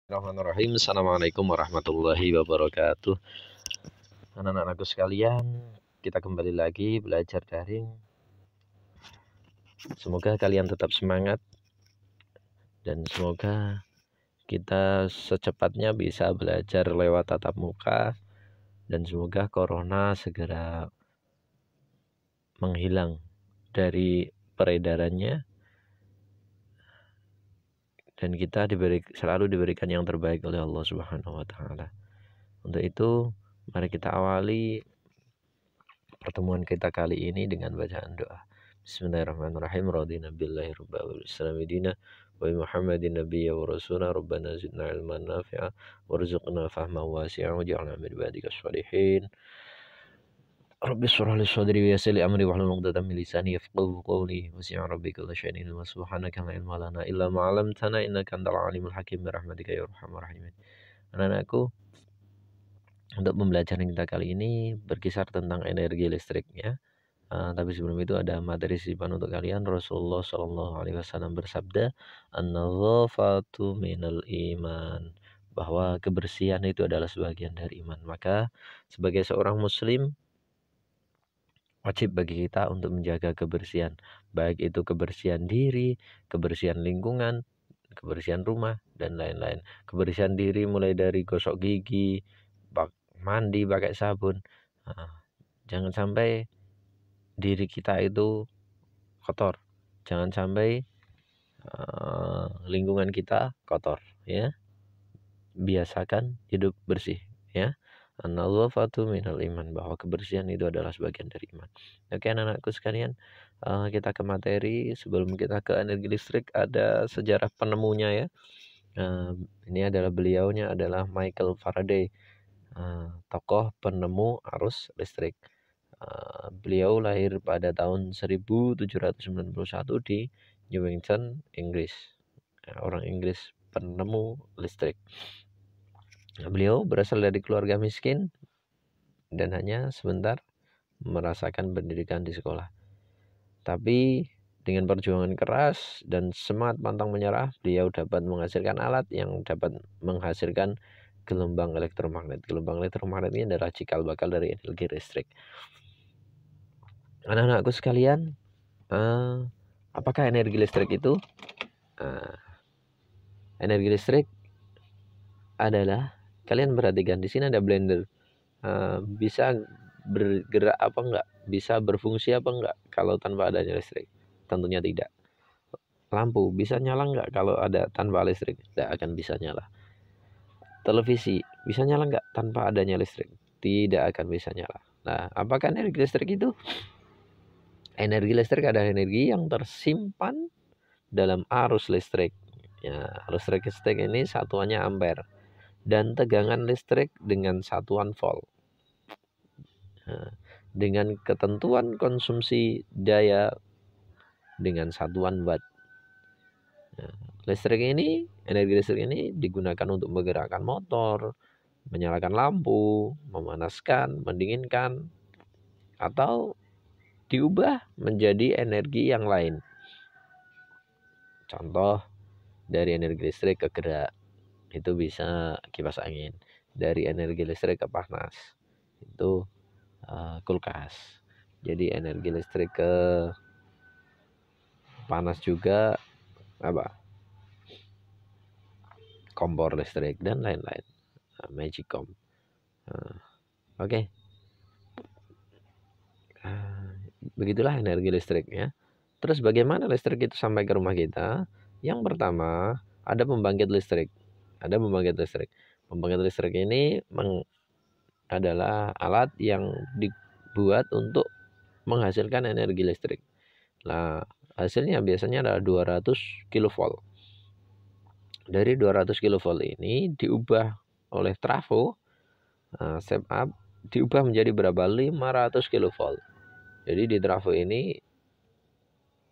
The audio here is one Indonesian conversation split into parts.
Bismillahirrahmanirrahim. Assalamualaikum warahmatullahi wabarakatuh. Anak-anakku sekalian, kita kembali lagi belajar daring. Semoga kalian tetap semangat dan semoga kita secepatnya bisa belajar lewat tatap muka dan semoga corona segera menghilang dari peredarannya dan kita selalu diberikan yang terbaik oleh Allah Subhanahu wa taala. Untuk itu, mari kita awali pertemuan kita kali ini dengan bacaan doa. Bismillahirrahmanirrahim. Radina billahi rabbil alamin. Islamidina wa Muhammadin nabiyya wa rasula. Rabbana zidna ilman nafi'a warzuqna fahman wasi'a waj'alna min ibadika sholihin. Rabbi shrah li sadri wa yassir li amri wahlul 'uqdatam min lisani yafqahu qawli. Wasi'a rabbika la syai'in ilma subhanaka la ilma lana illa ma 'allamtana innaka antal alimul hakim bi rahmatika ya arhamar rahimin. Anak-anakku, untuk pembelajaran kita kali ini berkisar tentang energi listrik ya. Tapi sebelum itu ada materi sisipan untuk kalian. Rasulullah Shallallahu Alaihi Wasallam bersabda, "An-nadhafatu minal iman," bahwa kebersihan itu adalah sebagian dari iman. Maka sebagai seorang muslim wajib bagi kita untuk menjaga kebersihan, baik itu kebersihan diri, kebersihan lingkungan, kebersihan rumah, dan lain-lain. Kebersihan diri mulai dari gosok gigi, mandi pakai sabun. Jangan sampai diri kita itu kotor, jangan sampai lingkungan kita kotor ya. Biasakan hidup bersih ya. An-nadhafatu minal iman, bahwa kebersihan itu adalah sebagian dari iman. Oke anak-anakku sekalian, kita ke materi. Sebelum kita ke energi listrik, ada sejarah penemunya ya. Ini adalah beliaunya adalah Michael Faraday, tokoh penemu arus listrik. Beliau lahir pada tahun 1791 di Newington, Inggris. Orang Inggris penemu listrik. Beliau berasal dari keluarga miskin dan hanya sebentar merasakan pendidikan di sekolah. Tapi dengan perjuangan keras dan semangat pantang menyerah, beliau dapat menghasilkan alat yang dapat menghasilkan gelombang elektromagnet. Gelombang elektromagnet ini adalah cikal bakal dari energi listrik. Anak-anakku sekalian, apakah energi listrik itu? Energi listrik adalah, kalian perhatikan di sini ada blender. Bisa bergerak apa enggak? Bisa berfungsi apa enggak kalau tanpa adanya listrik? Tentunya tidak. Lampu bisa nyala enggak kalau ada tanpa listrik? Tidak akan bisa nyala. Televisi bisa nyala enggak tanpa adanya listrik? Tidak akan bisa nyala. Nah, apakah energi listrik itu? Energi listrik adalah energi yang tersimpan dalam arus listrik. Ya, arus listrik ini satuannya ampere dan tegangan listrik dengan satuan volt. Dengan ketentuan konsumsi daya dengan satuan watt. Energi listrik ini digunakan untuk menggerakkan motor, menyalakan lampu, memanaskan, mendinginkan, atau diubah menjadi energi yang lain. Contoh dari energi listrik ke gerak, itu bisa kipas angin. Dari energi listrik ke panas, itu kulkas. Jadi energi listrik ke panas juga kompor listrik dan lain-lain. Magicom. Oke. Begitulah energi listrik ya. Terus bagaimana listrik itu sampai ke rumah kita? Yang pertama, ada pembangkit listrik. Pembangkit listrik ini adalah alat yang dibuat untuk menghasilkan energi listrik. Nah, hasilnya biasanya adalah 200 kV. Dari 200 kV ini diubah oleh trafo, step up, diubah menjadi berapa? 500 kV. Jadi di trafo ini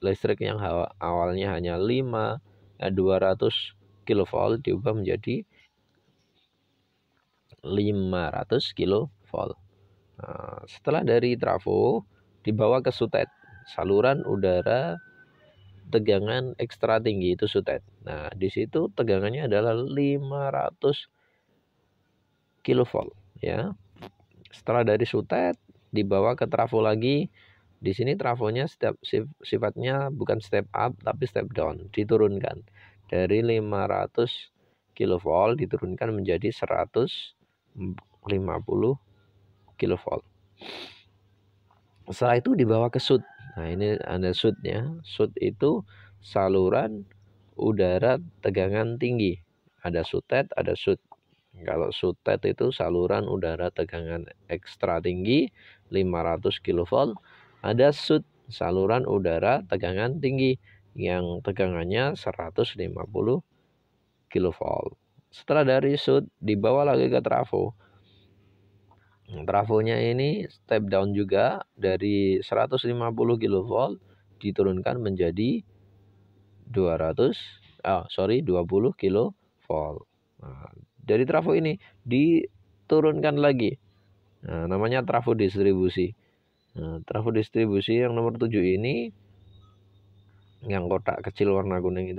listrik yang awalnya hanya 200 kV diubah menjadi 500 kV. Setelah dari trafo dibawa ke sutet, saluran udara tegangan ekstra tinggi, itu sutet. Nah, di situ tegangannya adalah 500 kilovolt ya. Setelah dari sutet dibawa ke trafo lagi. Di sini trafonya sifatnya bukan step up tapi step down, diturunkan dari 500 kilovolt diturunkan menjadi 150 kilovolt. Setelah itu dibawa ke SUT. Nah, ini ada SUT-nya. SUT itu saluran udara tegangan tinggi. Ada sutet, ada SUT. Kalau sutet itu saluran udara tegangan ekstra tinggi 500 kilovolt. Ada SUT, saluran udara tegangan tinggi yang tegangannya 150 kilovolt. Setelah dari SUT dibawa lagi ke trafo. Trafonya ini step down juga dari 150 kilovolt diturunkan menjadi 20 kilovolt. Nah, dari trafo ini diturunkan lagi. Nah, namanya trafo distribusi. Nah, trafo distribusi yang nomor 7 ini, yang kotak kecil warna kuning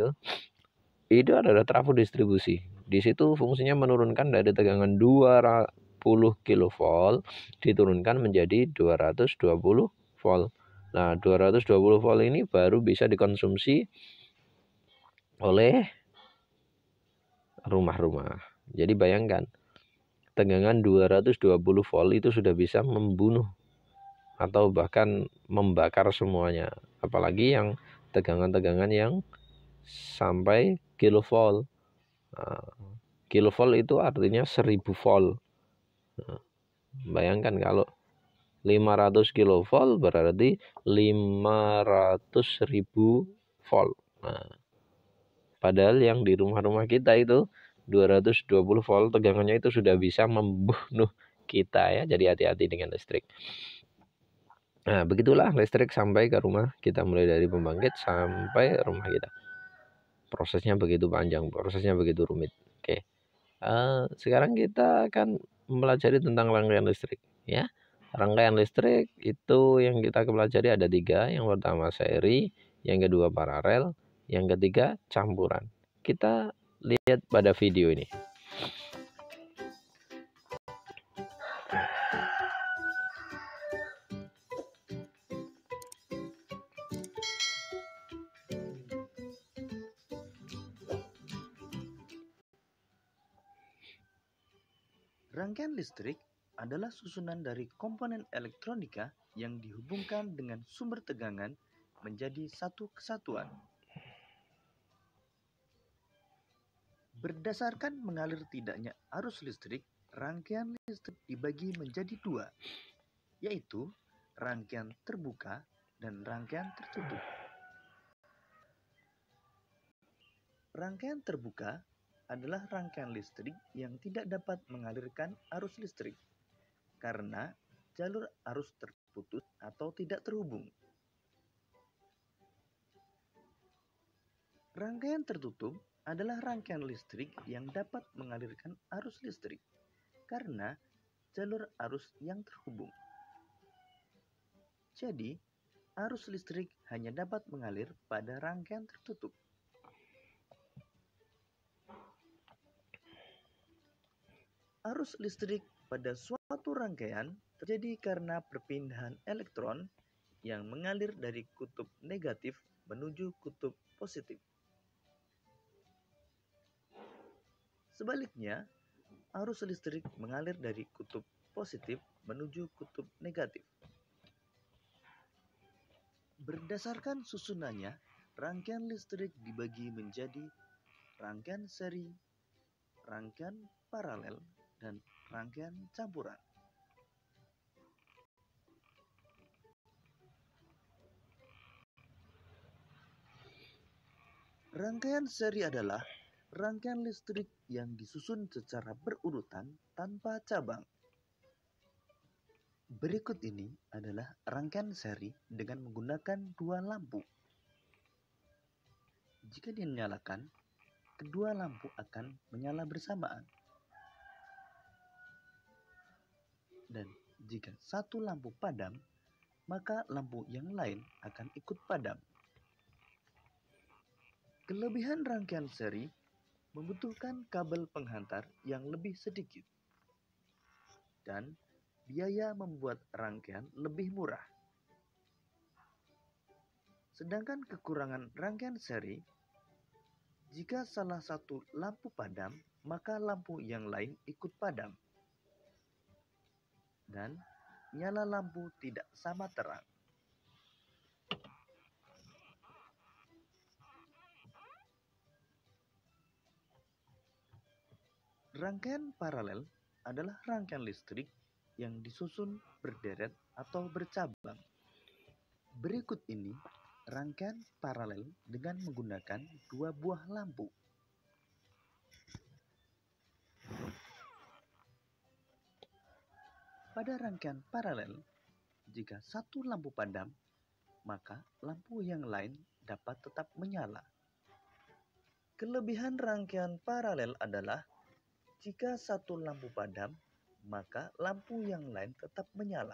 itu adalah trafo distribusi. Di situ fungsinya menurunkan dari tegangan 20 kilovolt diturunkan menjadi 220 volt. Nah, 220 volt ini baru bisa dikonsumsi oleh rumah-rumah. Jadi bayangkan, tegangan 220 volt itu sudah bisa membunuh atau bahkan membakar semuanya. Apalagi yang tegangan-tegangan yang sampai kilovolt. Nah, kilovolt itu artinya 1000 volt. Nah, bayangkan kalau 500 kilovolt berarti 500.000 volt. Nah, padahal yang di rumah-rumah kita itu 220 volt tegangannya itu sudah bisa membunuh kita ya. Jadi hati-hati dengan listrik. Nah, begitulah listrik sampai ke rumah kita, mulai dari pembangkit sampai rumah kita. Prosesnya begitu panjang, prosesnya begitu rumit. Oke. Sekarang kita akan mempelajari tentang rangkaian listrik ya. Rangkaian listrik itu yang kita pelajari ada 3. Yang pertama seri, yang kedua paralel, yang ketiga campuran. Kita lihat pada video ini. Rangkaian listrik adalah susunan dari komponen elektronika yang dihubungkan dengan sumber tegangan menjadi satu kesatuan. Berdasarkan mengalir tidaknya arus listrik, rangkaian listrik dibagi menjadi 2, yaitu rangkaian terbuka dan rangkaian tertutup. Rangkaian terbuka adalah rangkaian listrik yang tidak dapat mengalirkan arus listrik karena jalur arus terputus atau tidak terhubung. Rangkaian tertutup adalah rangkaian listrik yang dapat mengalirkan arus listrik karena jalur arus yang terhubung. Jadi, arus listrik hanya dapat mengalir pada rangkaian tertutup. Arus listrik pada suatu rangkaian terjadi karena perpindahan elektron yang mengalir dari kutub negatif menuju kutub positif. Sebaliknya, arus listrik mengalir dari kutub positif menuju kutub negatif. Berdasarkan susunannya, rangkaian listrik dibagi menjadi rangkaian seri, rangkaian paralel, dan rangkaian campuran. Rangkaian seri adalah rangkaian listrik yang disusun secara berurutan tanpa cabang. Berikut ini adalah rangkaian seri dengan menggunakan 2 lampu. Jika dinyalakan, kedua lampu akan menyala bersamaan. Dan jika satu lampu padam, maka lampu yang lain akan ikut padam. Kelebihan rangkaian seri membutuhkan kabel penghantar yang lebih sedikit dan biaya membuat rangkaian lebih murah. Sedangkan kekurangan rangkaian seri, jika salah satu lampu padam, maka lampu yang lain ikut padam. Dan nyala lampu tidak sama terang. Rangkaian paralel adalah rangkaian listrik yang disusun berderet atau bercabang. Berikut ini rangkaian paralel dengan menggunakan dua buah lampu. Pada rangkaian paralel, jika satu lampu padam, maka lampu yang lain dapat tetap menyala. Kelebihan rangkaian paralel adalah jika satu lampu padam, maka lampu yang lain tetap menyala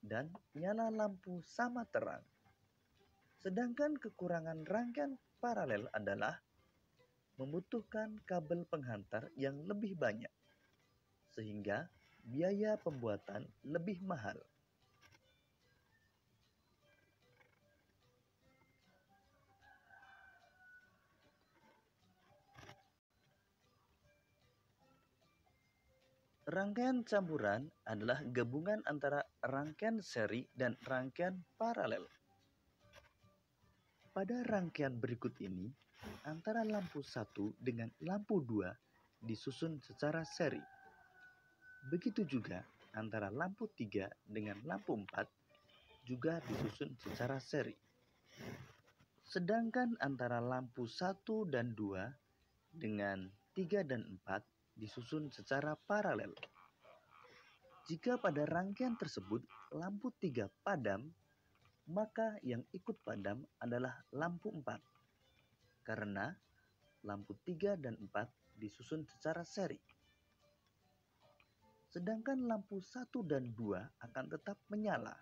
dan nyala lampu sama terang. Sedangkan kekurangan rangkaian paralel adalah membutuhkan kabel penghantar yang lebih banyak, sehingga biaya pembuatan lebih mahal. Rangkaian campuran adalah gabungan antara rangkaian seri dan rangkaian paralel. Pada rangkaian berikut ini, antara lampu 1 dengan lampu 2 disusun secara seri. Begitu juga antara lampu 3 dengan lampu 4 juga disusun secara seri. Sedangkan antara lampu 1 dan 2 dengan 3 dan 4 disusun secara paralel. Jika pada rangkaian tersebut lampu 3 padam, maka yang ikut padam adalah lampu 4. Karena lampu 3 dan 4 disusun secara seri. Sedangkan lampu 1 dan 2 akan tetap menyala.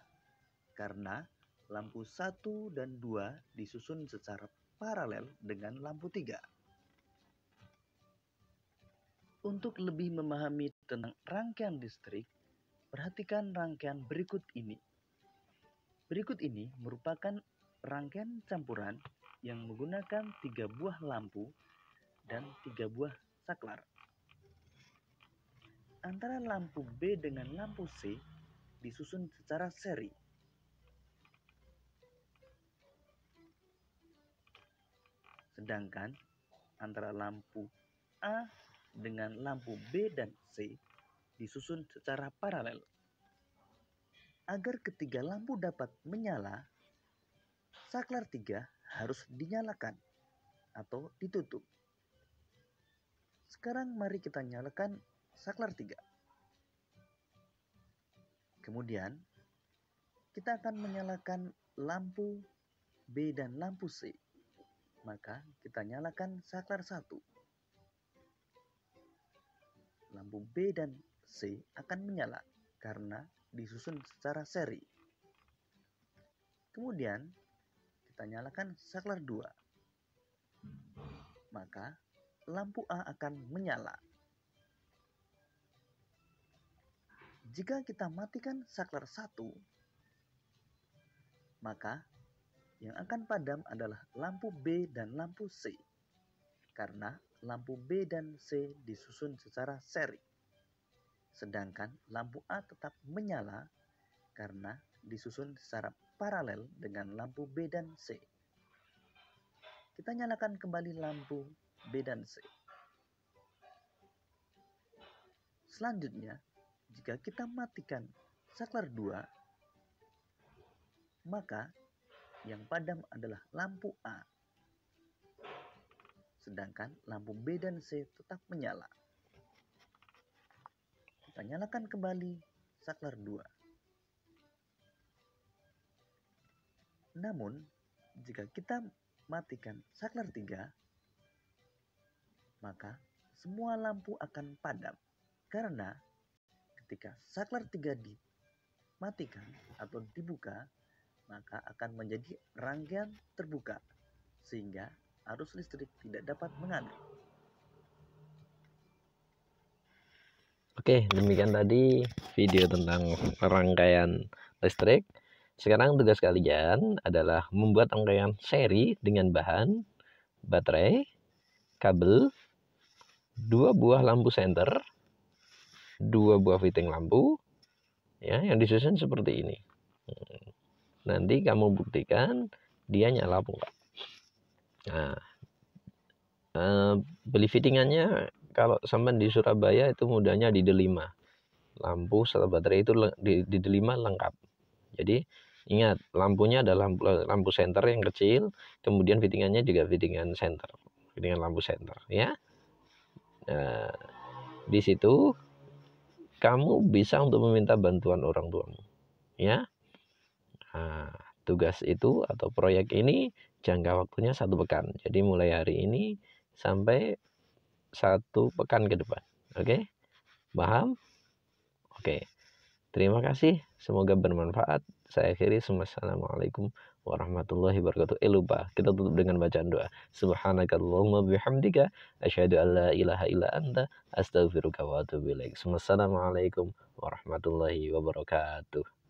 Karena lampu 1 dan 2 disusun secara paralel dengan lampu 3. Untuk lebih memahami tentang rangkaian listrik, perhatikan rangkaian berikut ini. Berikut ini merupakan rangkaian campuran yang menggunakan 3 buah lampu dan 3 buah saklar. Antara lampu B dengan lampu C disusun secara seri. Sedangkan antara lampu A dengan lampu B dan C disusun secara paralel. Agar ketiga lampu dapat menyala, saklar 3 harus dinyalakan atau ditutup. Sekarang mari kita nyalakan saklar 3. Kemudian kita akan menyalakan lampu B dan lampu C. Maka kita nyalakan saklar 1. Lampu B dan C akan menyala karena disusun secara seri. Kemudian kita nyalakan saklar 2. Maka lampu A akan menyala. Jika kita matikan saklar 1, maka yang akan padam adalah lampu B dan lampu C. Karena lampu B dan C disusun secara seri. Sedangkan lampu A tetap menyala karena disusun secara paralel dengan lampu B dan C. Kita nyalakan kembali lampu B dan C. Selanjutnya, jika kita matikan saklar 2, maka yang padam adalah lampu A. Sedangkan lampu B dan C tetap menyala. Kita nyalakan kembali saklar 2. Namun, jika kita matikan saklar 3, maka semua lampu akan padam. Karena ketika saklar 3 dimatikan atau dibuka, maka akan menjadi rangkaian terbuka. Sehingga arus listrik tidak dapat mengalir. Oke, demikian tadi video tentang rangkaian listrik. Sekarang tugas kalian adalah membuat rangkaian seri dengan bahan baterai, kabel, 2 buah lampu senter, 2 buah fitting lampu, ya, yang disusun seperti ini. Nanti kamu buktikan dia nyala apa enggak. Nah, beli fittingannya kalau sampai di Surabaya itu mudahnya di Delima. Lampu serta baterai itu di Delima lengkap. Jadi ingat, lampunya adalah lampu senter yang kecil, kemudian fittingannya juga fittingan senter, fittingan lampu senter, ya. Nah, di situ kamu bisa untuk meminta bantuan orang tuamu, ya. Nah, tugas itu atau proyek ini jangka waktunya 1 pekan. Jadi mulai hari ini sampai 1 pekan ke depan. Oke? Paham? Oke. Terima kasih, semoga bermanfaat. Saya akhiri, assalamualaikum warahmatullahi wabarakatuh. Lupa, kita tutup dengan bacaan doa. Subhanakallahumma bihamdika asyhadu an la ilaha illa anta astaghfiruka wa atubu ilaik. Assalamualaikum warahmatullahi wabarakatuh.